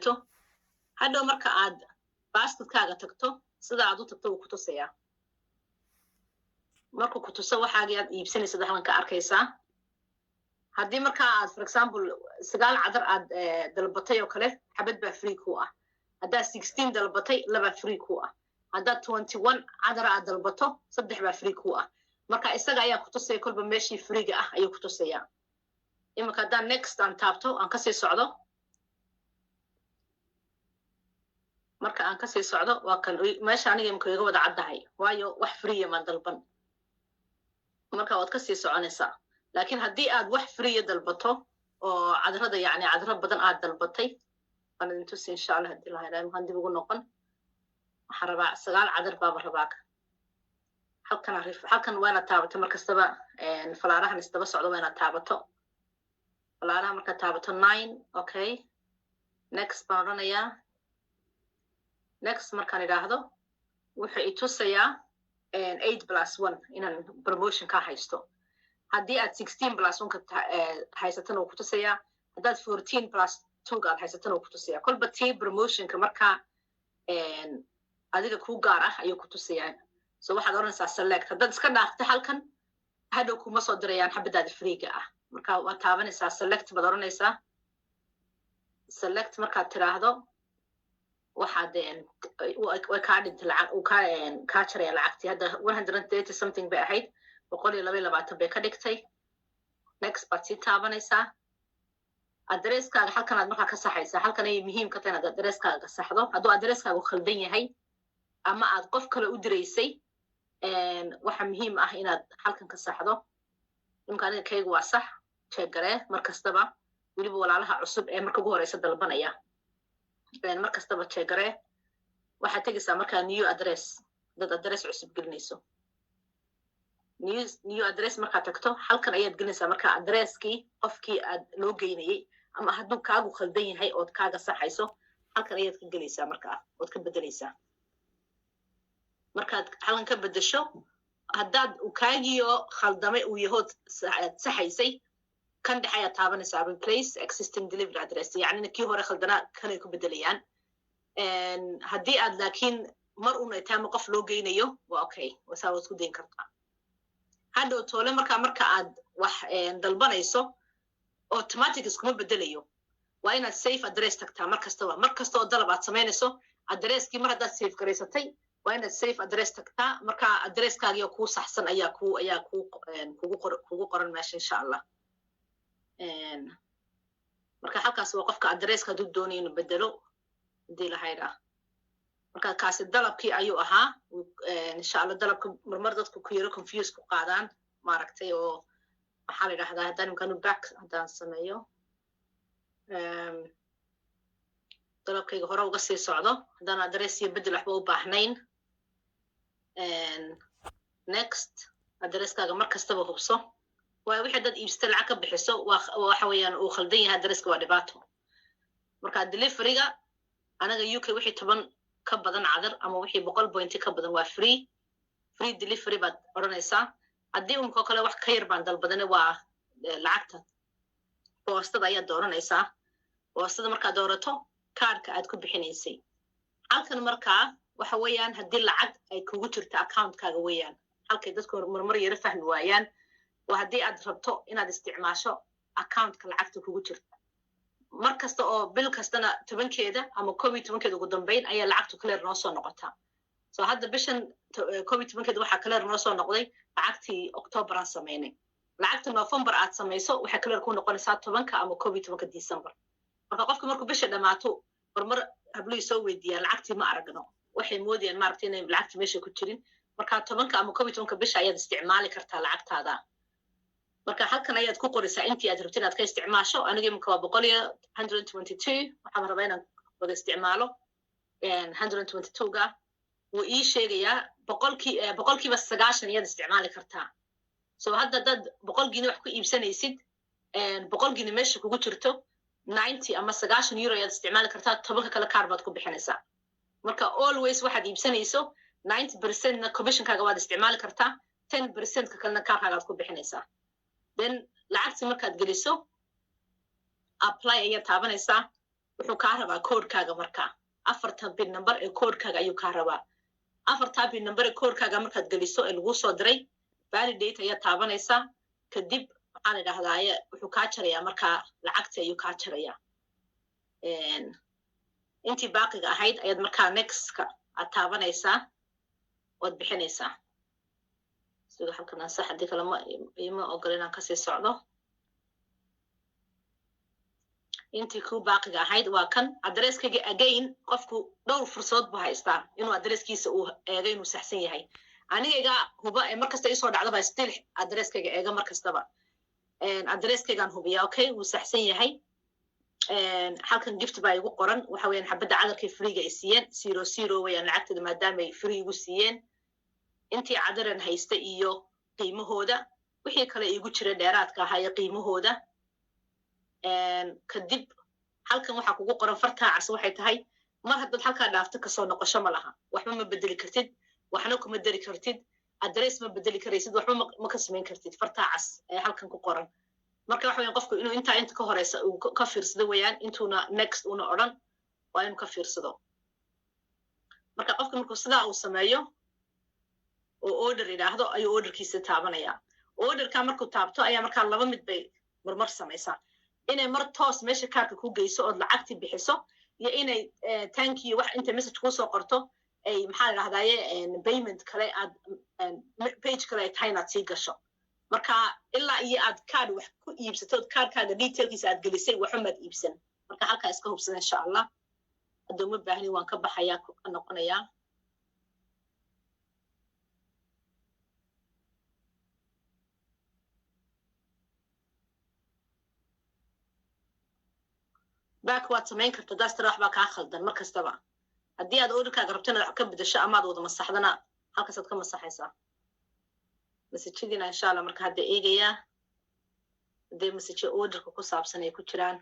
dhigto hadhow marka aad basketkaaga tagto sida aad u tagto uu ku tusayaa markuu ku tuso waxaagii aad iibsanaysid halkan ka arkaysaa haddii markaa aad for example 9 cadar aad dalbatay oo kale xabad baa free ku ah haddaad 16 dalbatay 2 free ku ah haddaad 21 cadar aad dalbato 3 baa free ku ah marka isaga ayaa ku tusaya kolba meeshii freega ah ayuu ku tusayaa imika haddaan next aan taabto aan kasii socdo marka aan kasii socdo waa kan meesha aniga imika iga wada caddahay waayo wax freeya maan dalban marka waad kasii soconaysaa laakiin haddii aad wax freeya dalbato oo cadarada yacni cadaro badan aad dalbatay waan idin tusi insha allah haddii la helaayo maxaan dib ugu noqon waxaan rabaa 9 cadar baaba rabaa halkan waa inaad taabato mar kastaba falaarahan isdaba socdo waa inaad taabato falaaraha markaad taabato 9 okay next baan odhanayaa next markaan idhaahdo wuxuu i tusayaa 8+1 inaan promotion ka haysto haddii aad 16+1 ka haysatana uu ku tusayaa haddaad 14+2 aad haysatana uu ku tusayaa kolba tii promotionka markaa adiga kuu gaar ah ayuu ku tusayaa so waxaad oranaysaa select haddaad iska dhaafto halkan hadhow kuma soo dirayaan xabadaada freega ah marka waad taabanaysaa select baad oranaysaa select markaad tiraahdo waxaad way kaa dhintay lacag uu kaa jaraya lacagtii hadda 130 something bay ahayd 122 bay ka dhigtay next baad sii taabanaysaa adresskaaga halkan aad markaa ka saxaysaa halkan ayay muhiim ka tahay inaad adresskaaga ka saxdo hadduu adresskaagu khaldan yahay ama aad qof kale u diraysay waxa muhiim ah inaad halkan ka saxdo imka aniga kaygu waa sax jeegaree mar kastaba weliba walaalaha cusub ee marka ugu horeysa dalbanaya mar kastaba jeegaree waxaad tegaysaa markaa new address dad address cusub gelinayso new address markaad tagto halkan ayaad gelinaysaa markaa addresskii qofkii aad loo geynayay ama hadduu kaagu khaldan yahay ood kaaga saxayso halkan ayaad ka gelaysaa markaa ood ka bedelaysaa markaad halkan ka bedesho haddaad kaagiyo khaldamay uu yahood saxaysay kan dhexe ayaad taabanaysaa replace existing delivery address yacnina kii hore khaldanaa kanay ku bedelayaan haddii aad laakiin mar una taama qof loo geynayo waa okay wasaa waad ku dayn kartaa hadhow toole marka aad wax dalbanayso automatic iskuma bedelayo waa inaad safe address tagtaa mar kasta oo dalab aad samaynayso addresskii mar haddaad safe garaysatay waa inaad safe address tagtaa marka addresskaagiyo kuu saxsan ayaa kugu qoran meesha insha allah marka halkaas waa qofka addresska hadduu doonayo inuu bedelo hadii la haydhaa marka kaasi dalabkii ayuu ahaa insha allah dalabka marmar dadku ku yaro confuse ku qaadaan maaragtay oo maxaa la yidhahdaa haddaan imkaanu back haddaan sameeyo dalabkayga hore uga sii socdo haddaan address iyo bedel waxba u baahnayn next addresskaaga mar kastaba hubso waayo wixii dad iibsata lacag ka bixiso waxa weeyaan uu khaldan yahay addresska waa dhibaato marka deliveryga anaga UK wixii 10 ka badan cadar ama wixii 100 point ka badan waa free delivery baad oranaysaa haddii umko kale wax ka yar baan dalbadana waa lacagta boostada ayaad dooranaysaa boostada markaad doorato kaarka aad ku bixinaysay halkan markaa waxa weeyaan haddii lacag ay kugu jirto accountkaaga weeyaan halkay dadku marmar yara fahmi waayaan waa haddii aad rabto inaad isticmaasho accountka lacagta kugu jirta mar kasta oo bil kastana 10keeda ama 11keeda ugu dambeyn ayaa lacagtu clear noo soo noqotaa so hadda bishan 11keeda waxaa clear noo soo noqday lacagtii October aan samaynay lacagta November aad samayso waxay clear ku noqonaysaa 10ka ama 11ka December marka qofka markuu bisha dhamaato marmar hablii soo weydiiyaa lacagtii ma aragno waxay moodayaan maaragtay inay lacagtii meesha ku jirin marka 10ka ama 11ka bisha ayaad isticmaali kartaa lacagtaada marka halkan ayaad ku qoraysaa intii aad rabtid inaad ka isticmaasho aniga imika waa 122 waxaan rabaa inaan wada isticmaalo 122ga wuu ii sheegayaa boqolkiiba 90 ayaad isticmaali kartaa so hadda dad boqolkiina wax ku iibsanaysid boqolkiina meesha kugu jirto 90 ama 90 euro ayaad isticmaali kartaa 10ka kale kaar baad ku bixinaysaa marka always waxaad iibsanayso 90% na commissionkaaga waad isticmaali kartaa 10% ka kalena kaarkaaga aad ku bixinaysaa then lacagti markaad geliso apply ayaad taabanaysaa wuxuu kaa rabaa koodhkaaga markaa 4 bin number ee koodhkaaga ayuu kaa rabaa 4 bin number ee koodhkaaga markaad geliso ee lagu soo diray validate ayaa taabanaysaa kadib waxaan idhaahdaaye wuxuu kaa jarayaa markaa lacagta ayuu kaa jarayaa intii baaqiga ahayd ayaad markaa nextka aad taabanaysaa waad bixinaysaa sidoo halkan aan sax hadii kale ima ogol inaan kasii socdo intii ku baaqiga ahayd waa kan adresskayga again qofku dhowr fursadood buu haystaa inuu adresskiisa uu eego inuu saxsan yahay anigayga huba ee markasta isoo dhacdaba still adresskayga eega markastaba adresskaygaan hubiyaa okay wuu saxsan yahay halkan gift baa igu qoran waxa weeyaan xabadda cadarkay freega ay siiyeen 00 weeyaan lacagteeda maadaama ay free igu siiyeen intii cadaran haysta iyo qiimahooda wixii kale igu jira dheeraadka ahaa iyo qiimahooda kadib halkan waxaa kugu qoran fartaacas waxay tahay mar haddaad halkaa dhaafto kasoo noqosho ma laha waxba ma bedeli kartid waxna kuma dari kartid adress ma bedeli karaysid waxba ma ka samayn kartid fartaacas ee halkan ku qoran marka waxa weeyaan qofku inuu inta ka horeysa uu ka fiirsado weeyaan intuuna next una odhan waa inuu ka fiirsado marka qofka markuu sidaa uu sameeyo oo order yidhaahdo ayuu orderkiisa taabanaya orderka markuu taabto ayaa markaa laba mid bay marmar samaysaa inay mar toos meesha kaarka ku geyso ood lacagti bixiso iyo inay tanki wax inta message kuu soo qorto ay maxaa idhahdaaye payment kale aad page kale ay tahay inaad sii gasho marka ilaa iyo aad kaad wax ku iibsatood kaarkaaga detailkiisa aad gelisay waxumaad iibsan marka halkaa iska hubsada insha allah hadduu ma baahni waan ka baxayaa ka noqonayaa back waad samayn karta daastara waxbaa kaa khaldan mar kastaba haddii aad orderkaaga rabto inaad ka bedasho amaad wada masaxdana halkaasaad ka masaxaysaa masajadiina insha allah marka hadda eegayaa haddee masaje orderka ku saabsan ay ku jiraan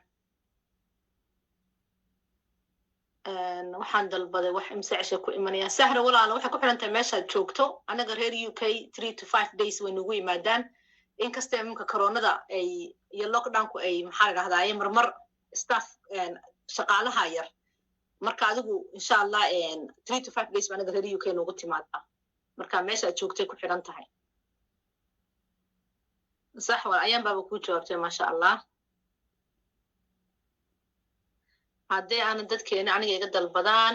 waxaan dalbaday wax imse ceshay ku imanayaan sahra walaala waxay ku xiran tahay meeshaad joogto anaga reer UK 3 to 5 days way nagu yimaadaan inkastee iminka koronada ay iyo lockdownku ay maxaa idhahdaaye marmar staff shaqaalaha yar marka adigu insha allah 3 to 5 days baa anaga reer UK nagu timaadaa marka meeshaad joogtay ku xiran tahay sax wal ayaan baaba ku jawaabtay maasha allah haddii aanan dadkeena aniga iga dalbadaan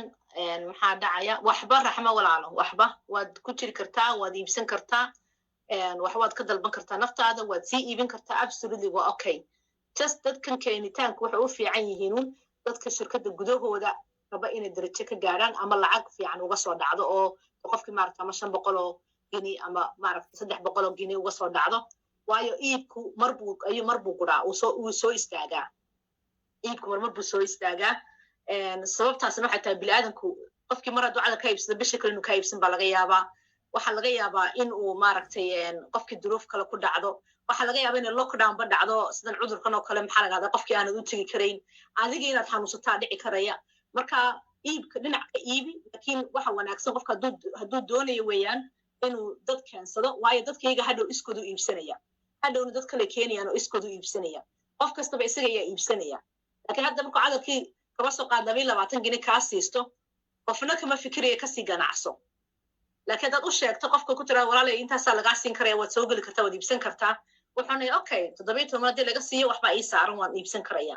maxaa dhacaya waxba raxmo walaalo waxba waad ku jiri kartaa waad iibsan kartaa waxbaad ka dalban kartaa naftaada waad sii iibin kartaa absolutely waa okay just dadkan keenitaanku waxay u fiican yihiin dadka shirkadda gudahooda raba inay darajo ka gaaraan ama lacag fiican uga soo dhacdo oo qofkii maaragta ama 500 oo gini ama maaragta 300 oo gini uga soo dhacdo waayo iibku marbuu guraa uu soo istaagaa iibku marmar buu soo istaagaa sababtaasna waxay tahay bini'aadanku qofkii mar hadduu cadar ka iibsado bisha kale inuu ka iibsan baa laga yaabaa waxaa laga yaabaa in uu maaragtay qofkii duruuf kale ku dhacdo waxaa laga yaabaa inay lockdown ba dhacdo sidan cudurkan oo kale maxaa laga qofkii aanad u tegi karayn adiga inaad xanuunsataa dhici karaya marka iibka dhinaca iibi laakiin waxa wanaagsan qofka hadduu doonayo weeyaan inuu dad keensado waayo dadkayga hadhow iskoodu iibsanaya hadhowna dad kale keenayaan oo iskoodu iibsanaya qof kastaba isaga ayaa iibsanaya laakiin hadda markuu cadarkii kaba soo qaad 20 gini kaa siisto qofna kama fikiraya kasii ganacso laakiin haddaad u sheegto qofka ku tira walaalay intaasaa lagaa siin karaya waad soo geli kartaa waad iibsan kartaa wuxuuna okay 17 haddii laga siiyo waxbaa ii saaran waan iibsan karaya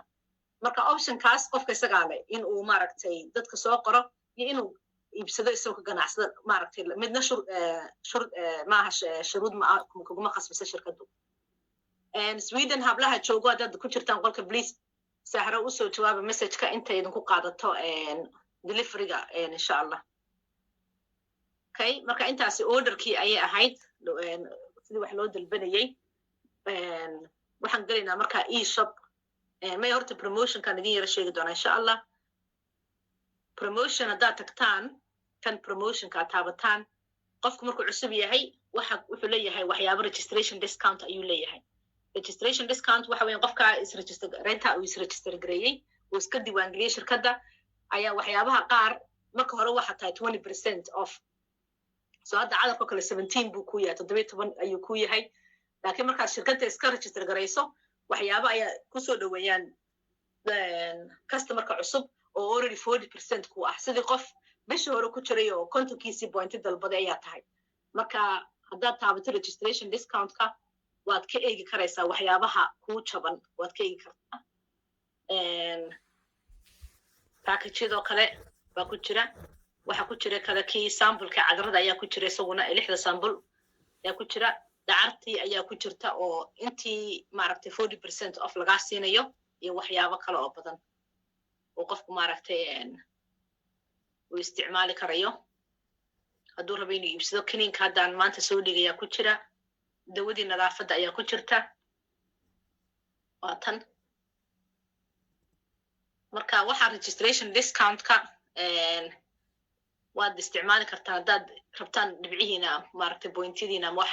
marka optionkaas qofka isagaa leh in uu maaragtay dadka soo qoro iyo inuu iibsado isagoo ka ganacsada maaragtay midna maaha shuruud kuguma khasbisa shirkaddu Sweden hablaha joogo haddaad ku jirtaan qolka please sahra usoo jawaaba messageka inta idinku qaadato deliveryga insha allah okay marka intaasi orderkii ayay ahayd sidii wax loo dalbanayay waxaan gelaynaa marka e-shop may horta promotionkan idin yara sheegi doonaa insha allah promotion haddaad tagtaan kan promotionka aad taabataan qofku markuu cusub yahay wuxuu leeyahay waxyaabo registration discount ayuu leeyahay registration discount waxa weeyaan qofka renta uu isregister gareeyay uu iska diiwaangeliyay shirkadda ayaa waxyaabaha qaar marka hore waxa tahay 20% off soo hadda cadarka kale 17 buu ku yahay 17 ayuu ku yahay laakiin markaad shirkadda iska register garayso waxyaabo ayaa kusoo dhaweeyaan customerka cusub oo already 40% ku ah sidii qof bishii hore ku jiray oo kontonkiisii point dalbaday ayaa tahay marka haddaad taabato registration discountka waad ka eegi karaysaa waxyaabaha kuu jaban waad ka eegi kartaa package-yadoo kale baa ku jira waxa ku jira kale kii sampleka cadarada ayaa ku jira isaguna 6 sample ayaa ku jira dacartii ayaa ku jirta oo intii maaragtay 40% off lagaa siinayo iyo waxyaabo kale oo badan oo qofku maaragtay uu isticmaali karayo hadduu rabo inuu iibsado kiniinka haddaan maanta soo dhigayaa ku jira dawadii nadaafadda ayaa ku jirta waa tan marka waxaa registration discountka waad isticmaali kartaa haddaad rabtaan dhibcihiina maaragtay pointyadiina wax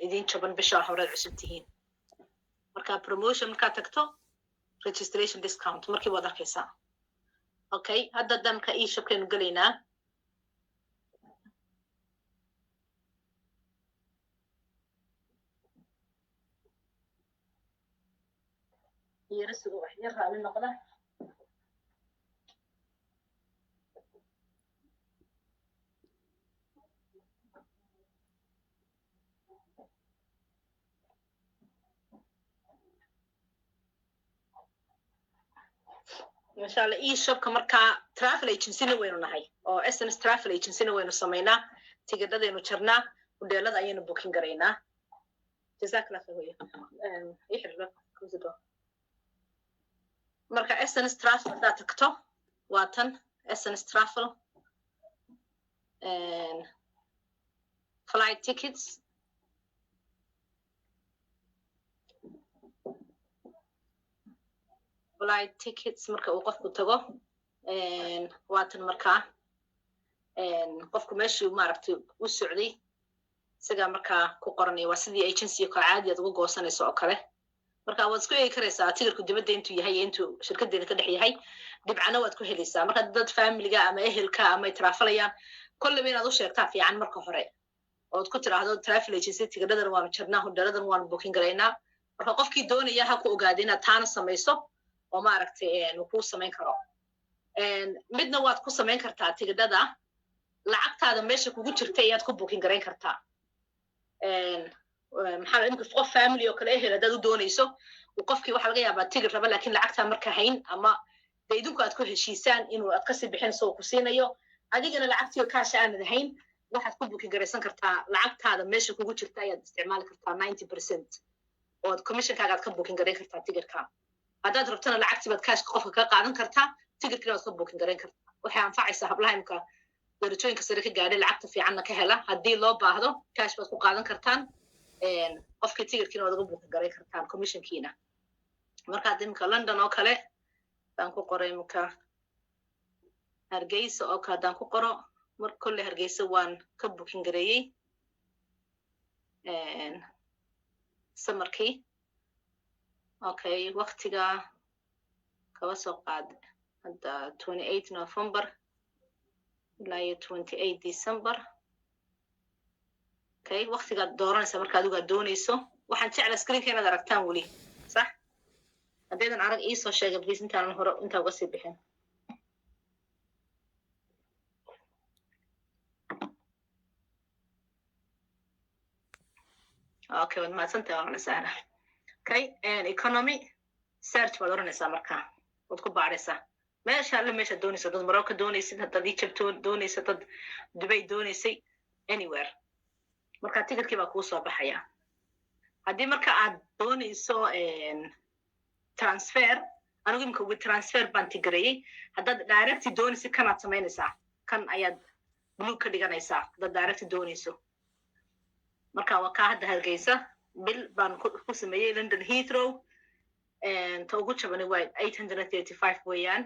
idin jaban bisha horeed cusub tihiin marka promotion markaad tagto registration discount markii waad arkaysaa okay hadda damka e-shopkaynu gelaynaa yarasigu wax yar raali noqda masha Allah e-shopka markaa travel agency-na waynu nahay oo SNS travel agency-na waynu samaynaa tigidhadaynu jarnaa hoteelada ayaynu booking garaynaa jazakallahu khayr marka SNS travel haddaad tagto waa tan SNS travel flight tickets marka uu qofku tago waa tan markaa qofku meeshii maaragtay u socday isagaa markaa ku qoranaya waa sidii agency kale caadi aad uga goosanayso oo kale marka waad isku eegi karaysaa tigirku dibadda intuu yahay iyo intuu shirkadeena ka dhex yahay dhibcana waad ku helaysaa marka dad familiga ama ehelka ama ay traafalayaan kolleyba inaad u sheegtaa fiican marka hore ood ku tiraahdo travel agency tigidhadan waanu jarnaa hodheeladan waanu booking garaynaa marka qofkii doonaya ha ku ogaada inaad taana samayso oo maaragtay uu kuu samayn karo midna waad ku samayn kartaa tigidhada lacagtaada meesha kugu jirta ayaad ku booking garayn kartaa maxaa imika qof family oo kale ehel haddaad u doonayso qofkii waxa laga yaabaa tigir raba laakiin lacagtaa marka hayn ama dee idinku aad ku heshiisaan inuu aad kasii bixinayso oo ku siinayo adigana lacagtii kaasha aanad hayn waxaad ku booking garaysan kartaa lacagtaada meesha kugu jirta ayaad isticmaali kartaa 90% ood commissionkaaga aad ka booking garayn kartaa tigirka haddaad rabtana lacagtii baad kaashka qofka ka qaadan kartaa tigirkina waad ka booking garayn kartaa waxay anfacaysaa hablaha imka darajooyinka sare ka gaadhay lacagta fiicanna ka hela haddii loo baahdo kaash baad ku qaadan kartaan qofkii tigirkiina waad uga booking garayn kartaan commissionkiina markaad imika london oo kale haddaan ku qoro imika hargeysa oo kale haddaan ku qoro mar kolley hargeysa waan ka booking gareeyey samarkii okay waqtiga kaba soo qaad hadda 28 November ilaa iyo 28 December okay waqtigaad dooranaysa marka adigu aad doonayso waxaan jeclaa screenka inaad aragtaan weli sax haddaydan arag iisoo sheega please intaanan hore intaa uga sii bixin okay waad mahadsantahay waan sahla okay economy search baad oranaysaa markaa waad ku baadhaysaa meesha alle meesha doonaysa dad Morocco doonaysid haddaad Egypt doonaysa dad Dubai doonaysay anywhere marka tigirkii baa kuu soo baxaya haddii marka aad doonayso transfer anigu imika with transfer baan tigareeyey haddaad direct doonaysid kanaad samaynaysaa kan ayaad blue ka dhiganaysaa haddaad direct doonayso marka waa kaa hadda hargeysa bil baan ku sameeyey London Heathrow ta ugu jabani waa 835 weeyaan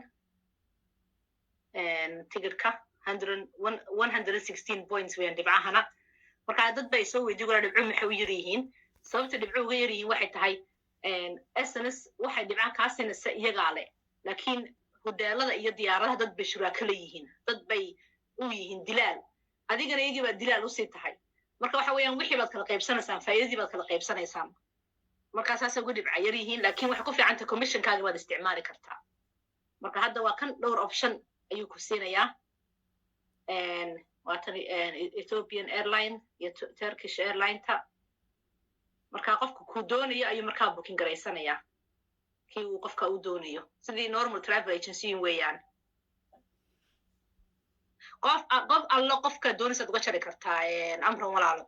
tigirka 116 points weeyaan dhibcahana marka dad bay soo weydiin karaan dhibcuhu maxay u yar yihiin sababta dhibcuhu uga yar yihiin waxay tahay SNS waxay dhibcaha kaa siinaysa iyagaa leh laakiin hoteelada iyo diyaaradaha dad bay shuraaka leeyihiin dad bay u yihiin dilaal adigana iyagii baa dilaal usii tahay marka waxa weeyaan wixii baad kala qaybsanaysaan faa'iidadii baad kala qaybsanaysaan marka saas ugu dhibca yar yihiin laakiin waxa ku fiicanta commissionkaaga waad isticmaali kartaa marka hadda waa kan dhowr option ayuu ku siinayaa waa tan Ethiopian Airline iyo Turkish Airline ta marka qofku ku doonayo ayuu markaa booking garaysanayaa kii uu qofka u doonayo sidii normal travel agency weeyaan qof allo qofka doonaysa uga jari kartaa amran walaalo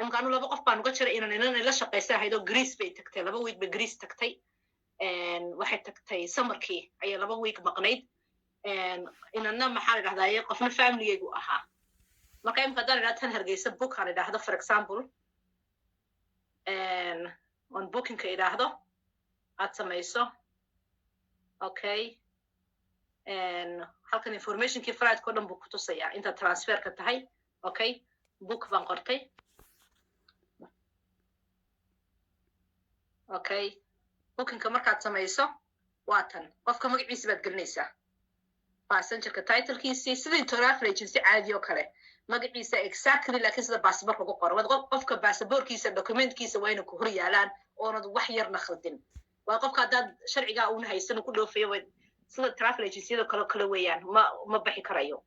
imkaanu laba qof baan uga jaray inaan la shaqaysa haydo Greece bay tagtay 2 week bay Greece tagtay waxay tagtay summerkii ayay 2 week maqnayd inana maxaa la dhahdaa qofna family-gaygu ahaa marka imka hadaan tan Hargeysa book aan idhaahdo for example on booking-ka idhaahdo aad samayso okay halkan information-kii flight-ko dhan buu ku tusayaa inta transfer-ka tahay okay book baan qortay okay booking-ka markaad samayso waa tan qofka magaciisa baad gelinaysaa passenger-ka title-kiisii sidii travel agency caadi oo kale magaciisa exactly laakiin sida passport lagu qoro qofka passport-kiisa document-kiisa waa inay ku hor yaalaan oonad wax yarna khaldin waa qofka haddaad sharcigaa uuna haysan ku dhoofayo sida travel agency-yada kale weeyaan ma baxi karayo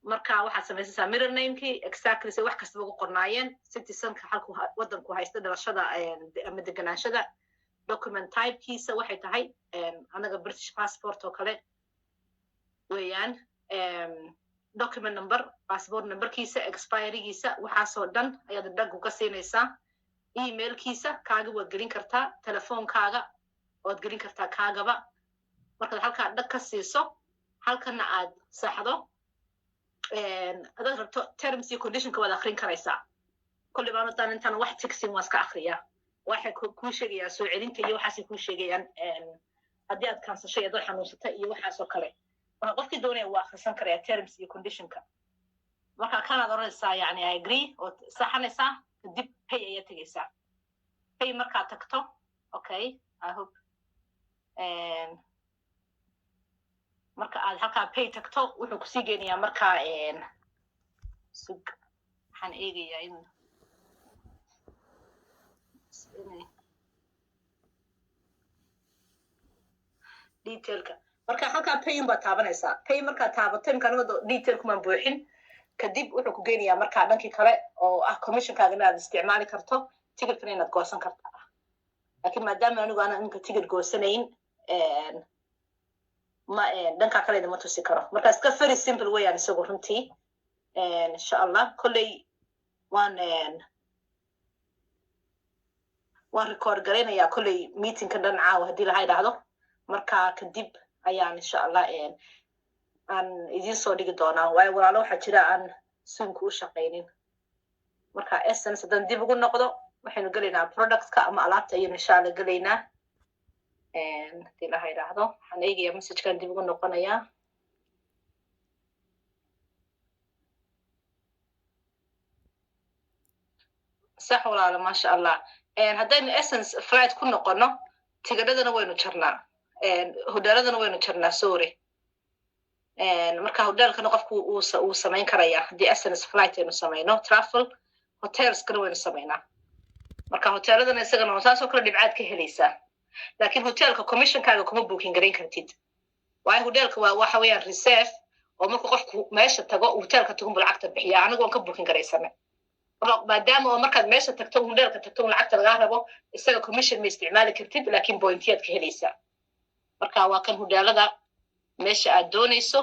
marka waxaad samaysaysaa mirror name-kii exactly si wax kastaba ugu qornaayeen citizen-ka halku waddanku haysta dhalashada ama deganaanshada document type-kiisa waxay tahay anaga British passport oo kale weeyaan document number passport numberkiisa expiry-giisa waxaasoo dhan ayaad dhag uga siinaysaa email-kiisa kaaga waad gelin kartaa telefoonkaaga waad gelin kartaa kaagaba markaad halkaa dhag ka siiso halkana aad saxdo hadaad rabto terms iyo condition-ka waad akrin karaysaa kulli baan haddaan intaan wax tigsin waan iska akriyaa waxay kuu sheegayaa soo celinta iyo waxaasay kuu sheegayaan haddii aad kaansashay adoo xanuunsata iyo waxaasoo kale marka qofkii doonaya waa akhrisan karaya terms iyo condition-ka marka kanaad oranaysaa yani I agree ood saxanaysaa kadib pay ayaa tegaysaa pay markaad tagto okay I hope marka aad halkaa pay tagto wuxuu kusii geenayaa markaa sug waxaan eegayaa in detailka marka halkaa pay baad taabanaysaa pay markaad taabato imkaan wado detailkumaan buuxin kadib wuxuu ku geenayaa markaa dhankii kale oo ah commissionkaaga inaad isticmaali karto ticketkana inaad goosan kartaa laakiin maadaama anigu aanan inka ticket goosanayn dhankaa kale idama tusi karo marka iska very simple weeyaan isagu runtii insha allah kolley waan record garaynayaa kolley meetingka dhan caawa haddii laha idhaahdo marka kadib ayaan insha allah aan idiin soo dhigi doonaa waayo walaalo waxaa jira aan suunka u shaqaynin marka essence haddaan dib ugu noqdo waxaynu gelaynaa productka ama alaabta ayaynu insha allah gelaynaa hadii laha idhaahdo waxaan eegayaa messagekan dib ugu noqonayaa sax walaalo maasha allah haddaynu essence flight ku noqono tigidhadana waynu jarnaa hodheeladana waynu jarnaa sorry marka hodheelkana qofku uu samayn karaya haddii essence flight aynu samayno travel hotelskana waynu samaynaa marka hoteeladana isagana saasoo kale dhibcaad ka helaysaa laakiin hotelka commissionkaaga kuma booking garayn kartid waayo hotelka waxa weeyaan reserve oo marka qofku meesha tago hotelka tago buu lacagta bixiya anigu waan ka booking garaysanay maadaama oo markaad meesha tagto hotelka tagto lacagta lagaa rabo isaga commission ma isticmaali kartid laakiin pointiyaad ka helaysaa marka waa kan hoteelada meesha aad doonayso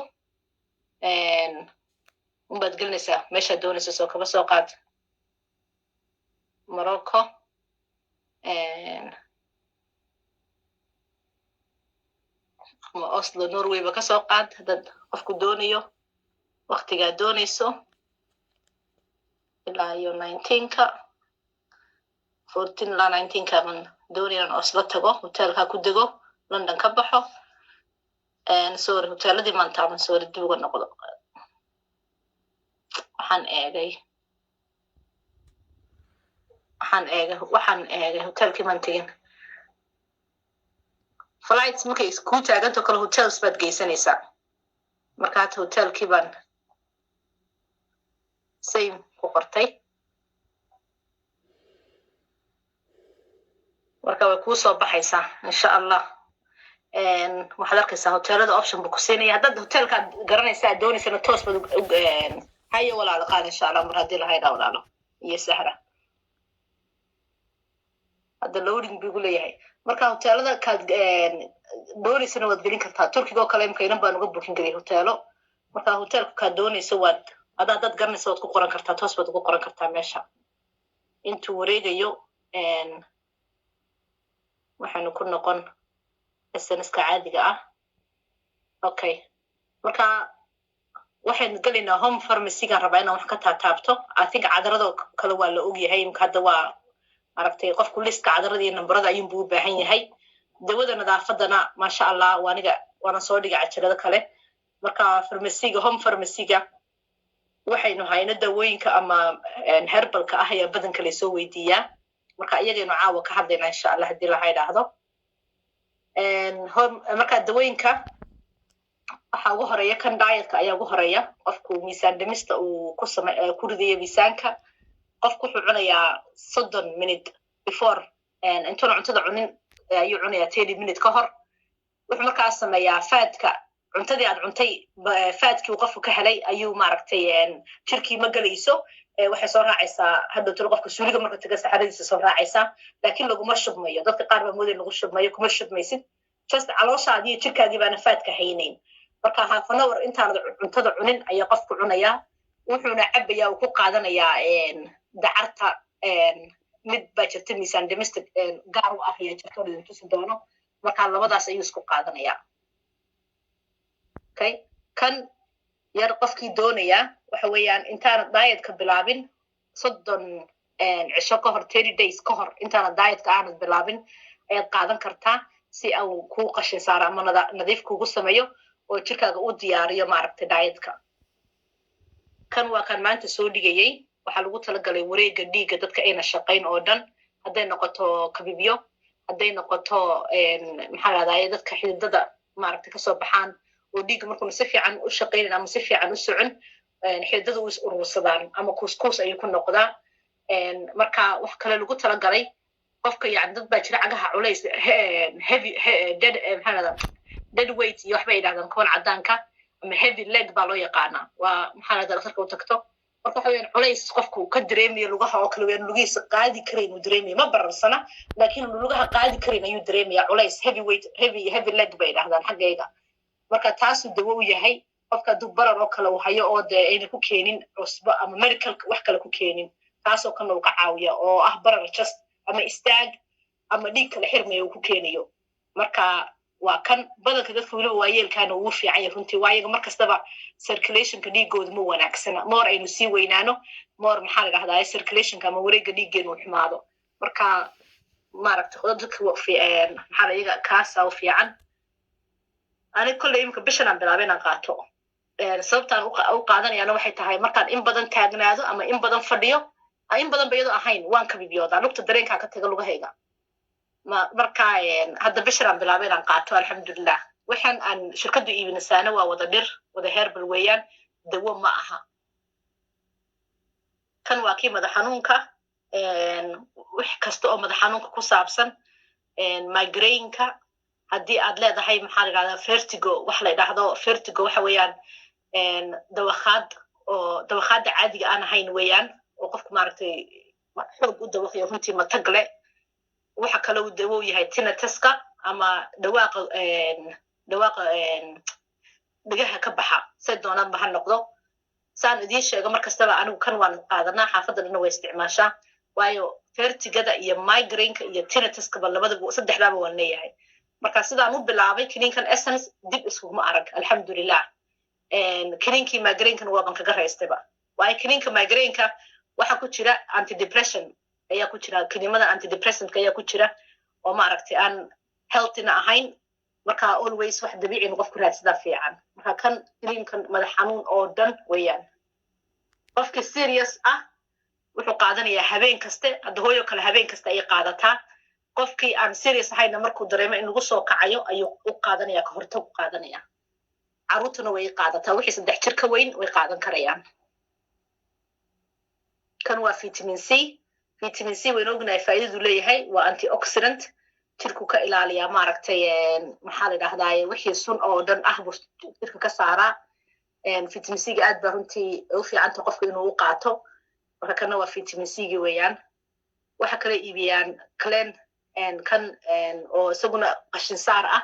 unbaad gelinaysaa meesha aad doonayso soo kaba soo qaad Morocco ama Oslo Norway ba ka soo qaad haddaad qofku doonayo waqtigaad doonayso ilaa iyo 19ka 14 ilaa 19ka baan doonayaan Oslo tago hotelka ku dego London ka baxo sorry hoteeladii maan taaban sorry dib uga noqdo waxaan eegay hotelkii maan tegin flights markay isku taaganto kale hotels baad geysanaysaa markaad hotelkii baan same ku qortay marka way kuu soo baxaysaa insha allah waxaad arkaysaa hoteelada option buu ku siinaya haddaad hoteelka garanaysaa doonaysana toos baad hayo walaalo qaad insha allah mar haddii lahaydaa walaalo iyo sahra hadda loading buu leeyahay marka hoteelada kaad doonaysana waad gelin kartaa turkiga oo kale imkaynan baan uga booking geliyay hoteelo marka hoteelka kaad doonayso waad haddaad garanaysa waad ku qoran kartaa toos baad ugu qoran kartaa meesha intuu wareegayo waxaanu ku noqon SNSka caadiga ah okay marka waxaan galaynaa home pharmacy-ga rabaa inaan wax ka taataabto I think cadarada kale waa la ogyahay imka hadda waa aragtay qofku liska cadarada iyo nambarada ayuu u baahan yahay dawada nadaafadana maasha Allah waana soo dhigay cajalada kale marka pharmacy-ga home pharmacy-ga waxaynu hayna dawooyinka ama herbalka ah ayaa badan kale soo weydiiyaa marka iyagaynu caawa ka hadlaynaa insha Allah haddii la hayraahdo marka dawooyinka waxa ugu horeeya kan dietka ayaa ugu horeeya qofku miisaan dhimista uu ku ridayo miisaanka qofku wuxuu cunayaa 30 minute before intuuna cuntada cunin ayuu cunayaa 30 minute ka hor wuxuu markaa sameeyaa faadka cuntadii aad cuntay faadkii uu qofku ka helay ayuu maaragtay jirkii ma galayso waxay soo raacaysaa hadda tiro qofka suuliga marka taga saxaradiisa soo raacaysaa laakiin laguma shubmayo dadka qaar baa moodaya lagu shubmayo kuma shubmaysid just calooshaadii iyo jirkaagii baana faadka haynayn marka half an hour intaanad cuntada cunin ayaa qofku cunayaa wuxuuna cabayaa uu ku qaadanayaa dacarta mid baa jirta miisaan dhimista gaar u ah ayaa jirta oo tusi doono marka labadaas ayuu isku qaadanayaa okay kan yar qofkii doonaya waxa weeyaan intaanad dietka bilaabin 30 cisho ka hor 30 days ka hor intaanad dietka aanad bilaabin ayaad qaadan kartaa si uu kuu qashin saaro ama nadiif kuugu sameeyo oo jirkaaga u diyaariyo maaragtay dietka kan waa kan maanta soo dhigayay waxaa lagu talagalay wareega dhiigga dadka ayna shaqayn oo dhan hadday noqoto kabibyo hadday noqoto maxaa lahdaye dadka xididada maaragtay kasoo baxaan oo dhiigga markuuna si fiican u shaqaynin ama si fiican u socon xididada u is urursadaan ama kuuskuus ayuu ku noqdaa marka wax kale lagu talagalay qofka yani dad baa jira cagaha culays heavy dead weight iyo waxbay yidhahdaan kuwan caddaanka ama heavy leg baa loo yaqaanaa waa maxaa lahdaa dhakhtarka u tagto marka waxa weyaan culays qofka uu ka dareemayo lugaha oo kale weyaan lugihiisa qaadi karayn uu dareemayo ma bararsana laakiin lugaha qaadi karayn ayuu dareemaya culays heavy weight heavy leg bay yidhahdaan xaggayga marka taasuu dawo u yahay qofka hadduu barar oo kale uu hayo oo dee ayna ku keenin cusbo ama medicalka wax kale ku keenin taasoo kana uu ka caawiya oo ah barar just ama istaag ama dhiig kale xirmaya uu ku keenayo marka waa kan badanka dadka weliba waayeelkaana ugu fiican yahay runtii waayaga mar kastaba circulationka dhiigooda ma wanaagsana moor aynu sii weynaano moor maxaa la dhahdaa circulationka ama wareegga dhiiggeena uu xumaado marka maaragtay dadka maxaa la iyaga kaasaa u fiican aniga kolley imika bishan aan bilaabay inaan qaato sababtaan u qaadanayaana waxay tahay markaan in badan taagnaado ama in badan fadhiyo in badan ba iyadoo ahayn waan kabibiyoodaa lugta dareenkaa ka taga lugahayga marka hadda bishan aan bilaabay inaan qaato alxamdulilah waxaan aan shirkadu iibinasaana waa wada dhir wada herbal weeyaan dawo ma aha kan waa kii madax xanuunka wax kasta oo madax xanuunka ku saabsan migraineka haddii aad leedahay maxaa la yidhahdaa vertigo wax la yidhaahdo vertigo waxa weeyaan dawakhaadda caadiga aan ahayn weeyaan oo qofku maaragtay xoog u dawaqayo runtii matag le waxa kale uu dawo u yahay tinnitus-ka ama dhawaaqa dhagaha ka baxa say doonaanba ha noqdo saan idiin sheego mar kastaba anigu kan waan qaadanaa xaafadda dhanna way isticmaashaa waayo vertigada iyo migraineka iyo tinnitus-kaba labadaba saddexdaaba waan leeyahay marka sidaan u bilaabay kiniinkan essence dib iskuguma arag alxamdulilah kiniinkii migrainekana waaban kaga raystayba waayo kiniinka migraineka waxa ku jira antidepression ayaa ku jira kiniimada antidepressantka ayaa ku jira oo maaragtay aan healthyna ahayn marka always wax dabiicina qofku raadsadaa fiican marka kan kiniinkan madax xanuun oo dhan weeyaan qofkii serious ah wuxuu qaadanayaa habeen kaste hadda hooyo kale habeen kasta ayay qaadataa qofkii aan serious ahayna markuu dareemo in lagu soo kacayo ayuu u qaadanaya ka hortag u qaadanaya carruurtuna way qaadataa wixii 3 jir ka weyn way qaadan karayaan kan waa vitamin c vitamin C waynu ognahay faa'iidadu leeyahay waa antioxidant jirku ka ilaaliya maaragtay maxaa la dhahdaa wixii sun oo dhan ah buu jirka ka saaraa vitamin C ga aad baa runtii u fiicanta qofka inuu u qaato marka kana waa vitamin C ga weeyaan waxa kale iibiyaan clen kan oo isaguna qashin saar ah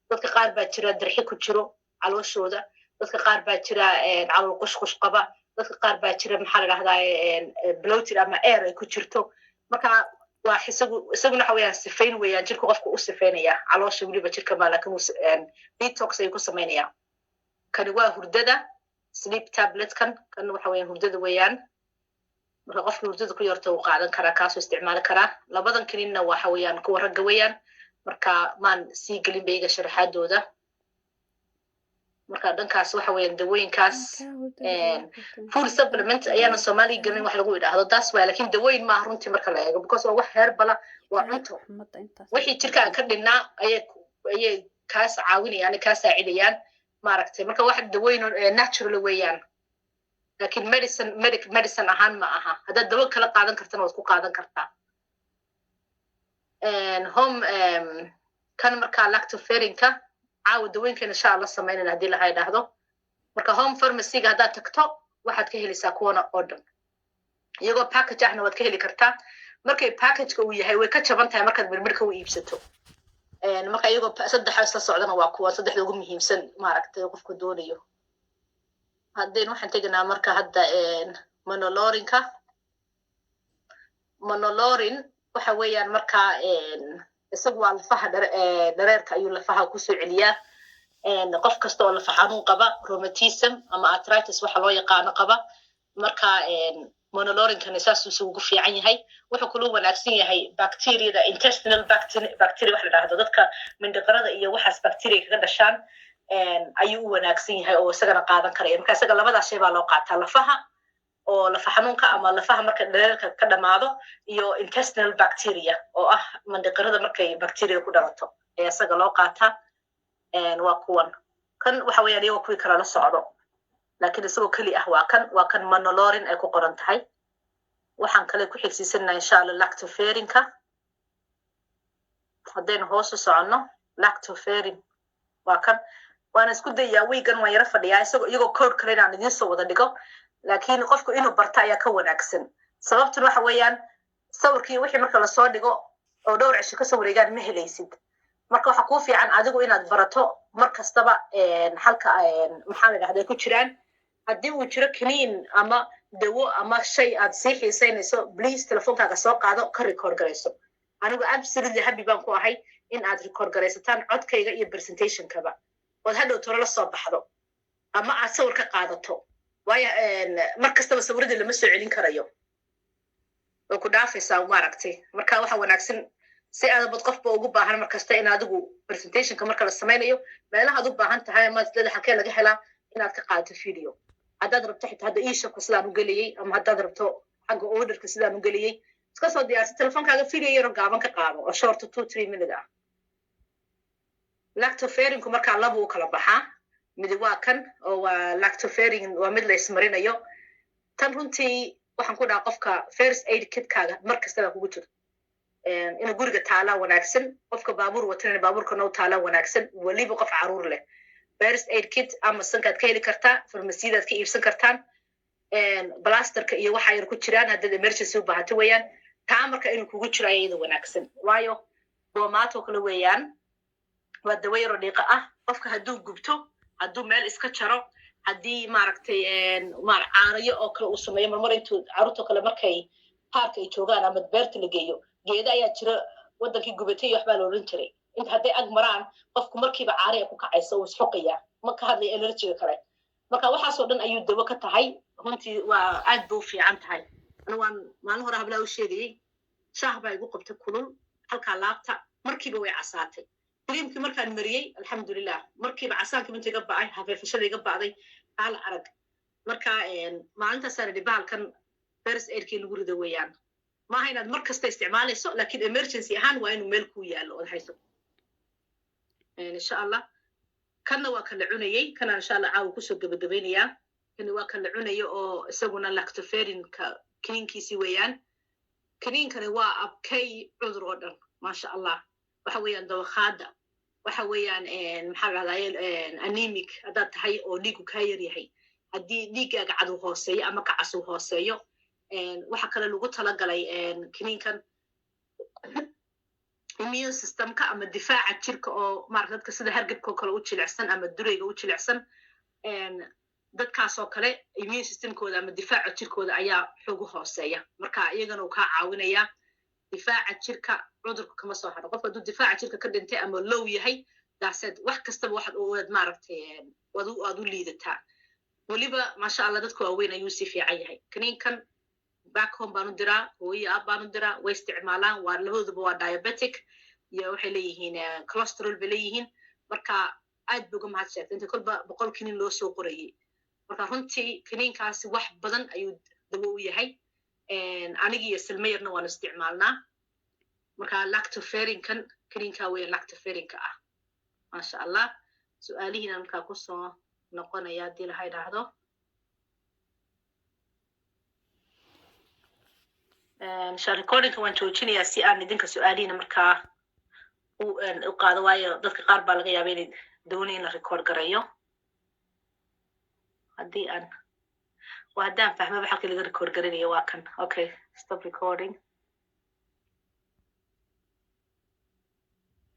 dadka qaar baa jira dirxi ku jiro calooshooda dadka qaar baa jira calool qushqush qaba dadka qaar baa jira maxaa la dhahdaa bloated ama air ay ku jirto marka waa isaguna waxa weeyaan sifayn weeyaan jirka qofka u sifeynaya caloosha weliba jirka ma laakiin detox ay ku samaynaya kani waa hurdada sleep tablet kan waxa weeyaan hurdada weeyaan marka qofka hurdada ku yarta uu qaadan karaa kaasoo isticmaali karaa labadan kaninna waxa weeyaan kuwa ragga weeyaan marka maan sii gelin bayga sharaxaadooda marka dhankaas waxa weeyaan dawooyinkaas food supplement ayaana Soomaaliya gelin wax lagu yiraahdo taas waa laakiin dawooyin ma runtii marka la eego because wax herbal waa cunto wixii jirka ka dhinaa ayay kaas caawinayaan kaas saacidayaan maaragtay marka wax dawooyin natural weeyaan laakiin medicine ahaan ma aha hadda dawo kala qaadan kartana waad ku qaadan kartaa home kan marka lactoferrinka caawa dawooyinka insha Allah sameynayna hadii la haydaahdo marka home pharmacy ga hadda tagto waxaad ka helaysaa kuwana oo dhan iyagoo package ahna waad ka heli kartaa markay package-ka uu yahay way ka jaban tahay markaad mirmirka u iibsato marka iyagoo saddex isla socdana waa kuwa saddexda ugu muhiimsan maaragtay qofku doonayo haddeen waxaan tegnaa marka hadda monolorin waxa weeyaan marka isagu waa lafaha dhareerka ayuu lafaha kusoo celiyaa qof kasta oo lafa xanuun qaba rheumatism ama arthritis waxa loo yaqaano qaba marka monolorinkan saas uu ugu fiican yahay wuxuu kula wanaagsan yahay bacteria intestinal bacteria wax la dhahdo dadka mindhaqarada iyo waxaas bacteria kaga dhashaan ayuu u wanaagsan yahay oo isagana qaadan karaya marka isaga labadaas shay baa loo qaataa lafaha oo lafa xanuunka ama lafaha marka dhareerka ka dhamaado iyo intestinal bacteria oo ah mindhaqarada markay bacteria ku dhalato ayaa isaga loo qaataa waa kuwan kan waxa weeyaan iyagoo kuwii kala la socdo laakiin isagoo keli ah waa kan monolorin ay ku qoran tahay waxaan kale ku xigsiisanaa insha Allah lactoferrinka haddaynu hoos u soconno lactoferrin waa kan waana isku dayaa wiigan waan yara fadhiyaa iyagoo code kale inaan idiin soo wada dhigo laakiin qofku inuu barta ayaa ka wanaagsan sababtuna waxa weeyaan sawirkii wixii marka lasoo dhigo oo dhowr cisho kasoo wareegaan ma helaysid marka waxa kuu fiican adigu inaad barato mar kastaba halka maxaa la dhahdaa ku jiraan haddii uu jiro kaniin ama dawo ama shay aad sii xiisaynayso please telefoonkaaga soo qaado ka record garayso anigu absolutely happy baan ku ahay in aad record garaysataan codkayga iyo presentationkaba ood hadhow toro la soo baxdo ama aad sawir ka qaadato waayo mar kastaba sawirada lama soo celin karayo oo ku dhaafaysaa maaragtay marka waxa wanaagsan si aad qofba ugu baahan mar kasta in adigu presentationka marka la sameynayo meelaha aad u baahan tahay ama sidoo halkee laga helaa inaad ka qaadato video haddaad rabto xitaa hadda e-shopka sidaan u geliyey ama haddaad rabto xagga orderka sidaan u geliyey iska soo diyaarsi telefoonkaaga video yaroo gaaban ka qaado oo short 2-3 minute ah lactoferrinku markaa laba u kala baxaa mid waa kan oo waa lactoferrin waa mid la ismarinayo tan runtii waxaan ku dhahaa qofka first aid kitkaaga mar kastaba kugu jiro inuu guriga taalaa wanaagsan qofka baabuur watana baabuurka noo taalaa wanaagsan weliba qof caruur leh first aid kit ama sankaad ka heli kartaa farmasiyadaad ka iibsan kartaan blasterka iyo waxa yar ku jiraan haddaad emergency u baahato weeyaan taa marka inuu kugu jiro ayada wanaagsan waayo doomaatoo kale weeyaan waa dawo yaroo dhiiqa ah qofka hadduu gubto hadduu meel iska jaro haddii maaragtay caanayo oo kale uu sameeyo marmar intuu caruurtoo kale markay paarka ay joogaan ama beerta la geeyo geeda ayaa jira wadankii gubatay iyo waxbaa la odhan jiray inta hadday ag maraan qofku markiiba caariya ku kacaysa uu isxoqaya ma ka hadlaya allergiga kale marka waxaasoo dhan ayuu dawo ka tahay runtii waa aad bay u fiican tahay ana waan maalin hore hablaa u sheegayey shaah baa igu qabtay kulul halkaa laabta markiiba way casaatay kariimkii markaan mariyey alxamdulilah markiiba casaankii minta iga ba'ay hafeefashada iga ba'day hal arag marka maalintaasaan idhi bahalkan first aidkii lagu rido weeyaan maaha inaad mar kasta isticmaalayso laakiin emergency ahaan waa inuu meel kuu yaallo ood hayso insha allah kanna waa kan la cunayey kanaan insha allah caawa kusoo gabagabaynayaa kani waa kan la cunayo oo isaguna lactoferrinka kiniinkiisii weeyaan kaniinkani waa abkay cudur oo dhan maasha allah waxa weeyaan dawakhaada waxa weeyaan maxaa la dhahdaa anemic haddaad tahay oo dhiigu kaa yar yahay haddii dhiiggaaga cadu hooseeyo ama kacasu hooseeyo waxa kale lagu talagalay kaniinkan immune systemka ama difaaca jirka oo maaragta dadka sida hargabka oo kale u jilicsan ama durayga u jilicsan dadkaasoo kale immune systemkooda ama difaaca jirkooda ayaa xoog u hooseeya marka iyagana uu kaa caawinayaa difaaca jirka cudurka kama soo haro qofka hadduu difaaca jirka ka dhintay ama low yahay daaseed wax kastaba waxaad uwaad maaragtay waad u liidataa weliba maasha allah dadka waaweyn ayuu si fiican yahay kaniinkan back home baan u diraa hooyo aab baan u diraa way isticmaalaan waa labadooduba waa diabetic iyo waxay leeyihiin cholesterol bay leeyihiin marka aad bay uga mahad sheegtay inta kolba 100 kiniin loo soo qorayay marka runtii kiniinkaasi wax badan ayuu dawo u yahay anigi iyo silmayarna waan isticmaalnaa marka lactoferinkan kiniinka weyn lactoferinka ah maasha allah su'aalihiina markaa kusoo noqonaya haddii la yidhaahdo recordingka waan joojinayaa si aan idinka su'aalihiina markaa u qaado waayo dadka qaar baa laga yaaba inay doonayna record garayo haddii aan haddaan fahmaba halkii laga record garanayo waa kan okay stop recording